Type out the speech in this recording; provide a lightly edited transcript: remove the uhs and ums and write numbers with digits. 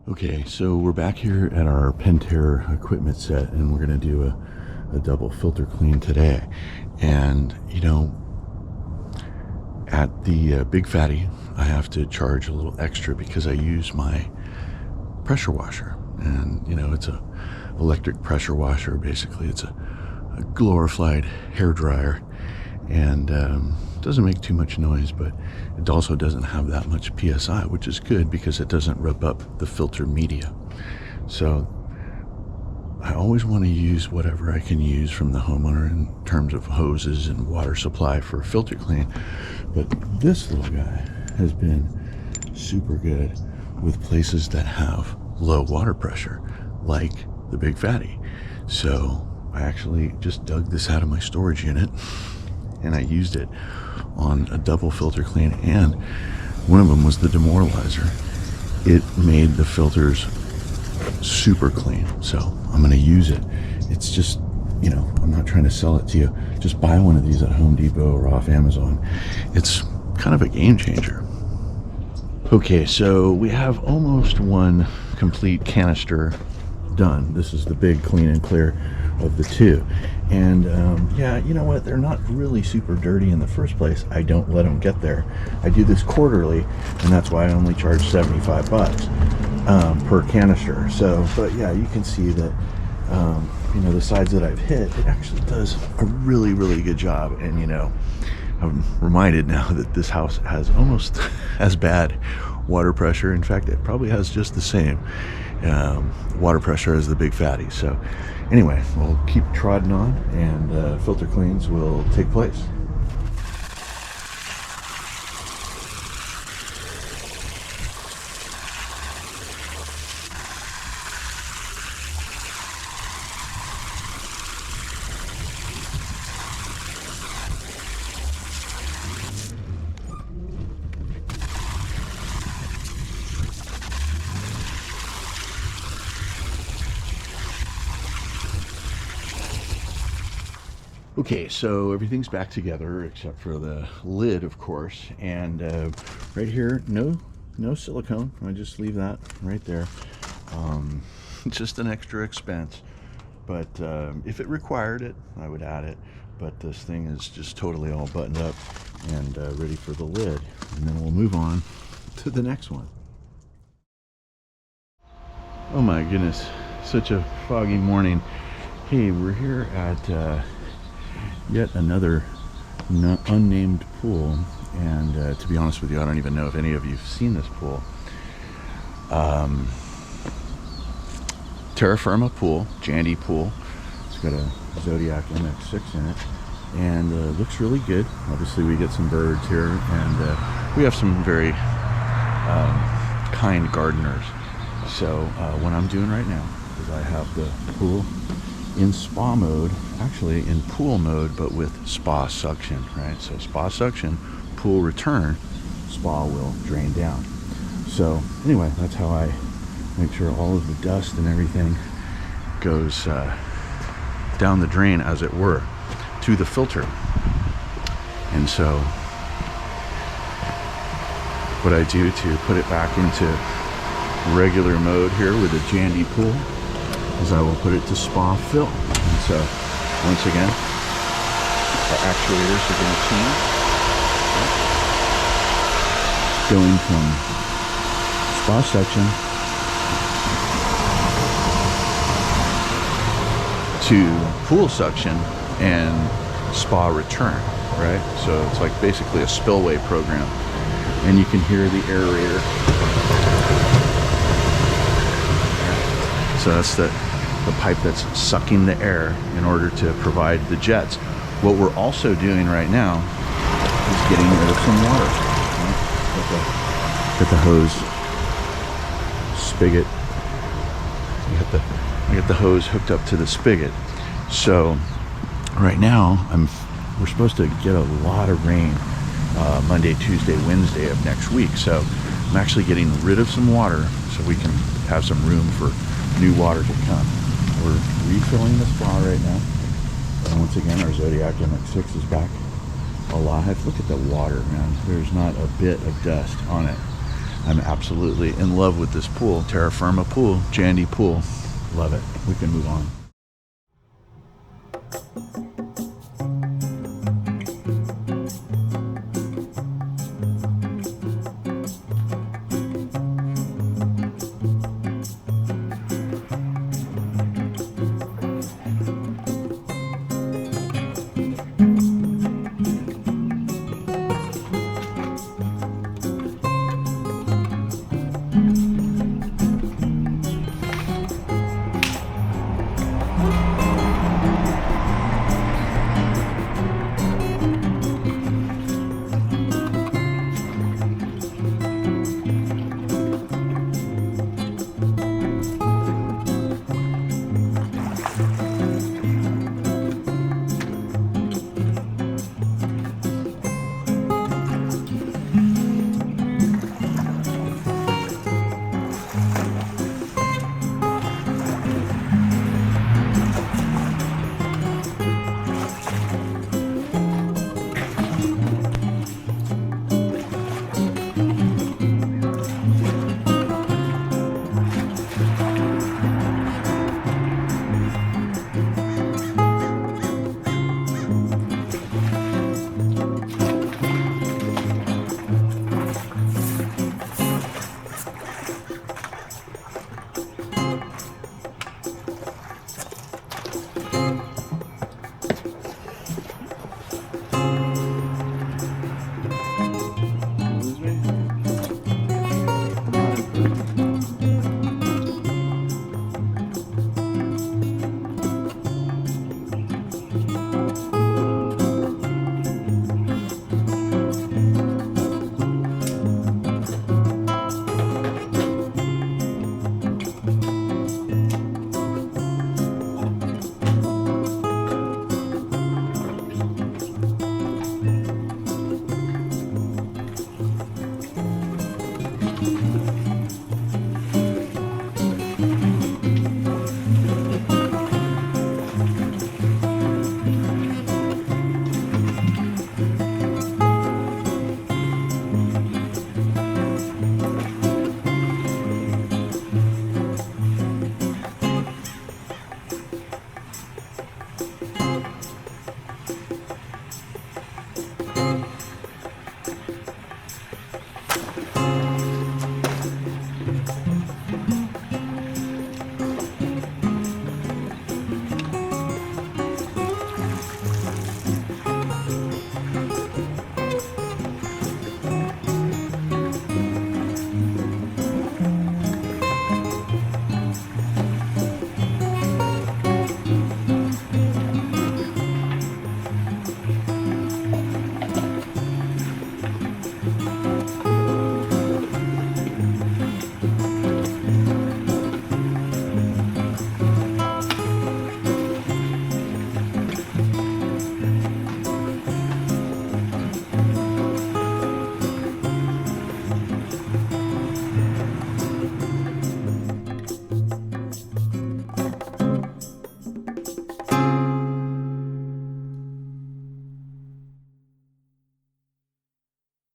Okay, so we're back here at our Pentair equipment set, and we're going to do a double filter clean today. And, at the Big Fatty, I have to charge a little extra because I use my pressure washer. And, it's a electric pressure washer. Basically, it's a glorified hair dryer. And doesn't make too much noise, but it also doesn't have that much PSI, which is good because it doesn't rub up the filter media. So I always want to use whatever I can use from the homeowner in terms of hoses and water supply for a filter clean. But this little guy has been super good with places that have low water pressure, like the Big Fatty. So I actually just dug this out of my storage unit and I used it on a double filter clean, and one of them was the demoralizer. It made the filters super clean, so I'm going to use it. It's just, I'm not trying to sell it to you. Just buy one of these at Home Depot or off Amazon. It's kind of a game changer. Okay, so we have almost one complete canister done. This is the big clean and clear of the two. And yeah, you know what, they're not really super dirty in the first place. I don't let them get there. I do this quarterly, and that's why I only charge $75 per canister. So, but yeah, you can see that the sides that I've hit, it actually does a really, really good job. And I'm reminded now that this house has almost as bad water pressure. In fact, it probably has just the same water pressure as the Big Fatty. So anyway, we'll keep trotting on, and filter cleans will take place. Okay, so everything's back together except for the lid, of course, and right here, no silicone. I just leave that right there. Just an extra expense, but if it required it, I would add it. But this thing is just totally all buttoned up and ready for the lid, and then we'll move on to the next one. Oh my goodness, such a foggy morning. Hey, we're here at yet another unnamed pool, and to be honest with you, I don't even know if any of you have seen this pool. Terra Firma pool, Jandy pool. It's got a Zodiac MX6 in it, and looks really good. Obviously we get some birds here, and we have some very kind gardeners. So what I'm doing right now is I have the pool in spa mode, actually in pool mode, but with spa suction, right? So spa suction, pool return, spa will drain down. So anyway, that's how I make sure all of the dust and everything goes down the drain, as it were, to the filter. And so what I do to put it back into regular mode here with a Jandy pool is I will put it to spa fill. And so once again, our actuators are going to change, going from spa suction to pool suction and spa return, right? So it's like basically a spillway program, and you can hear the aerator. So that's the pipe that's sucking the air in order to provide the jets. What we're also doing right now is getting rid of some water. Right? Got the hose spigot. I got the hose hooked up to the spigot. So right now we're supposed to get a lot of rain Monday, Tuesday, Wednesday of next week. So I'm actually getting rid of some water so we can have some room for new water to come. We're refilling the spa right now, and once again our Zodiac MX6 is back alive. Look at the water, man. There's not a bit of dust on it. I'm absolutely in love with this pool. Terra Firma pool, Jandy pool. Love it. We can move on.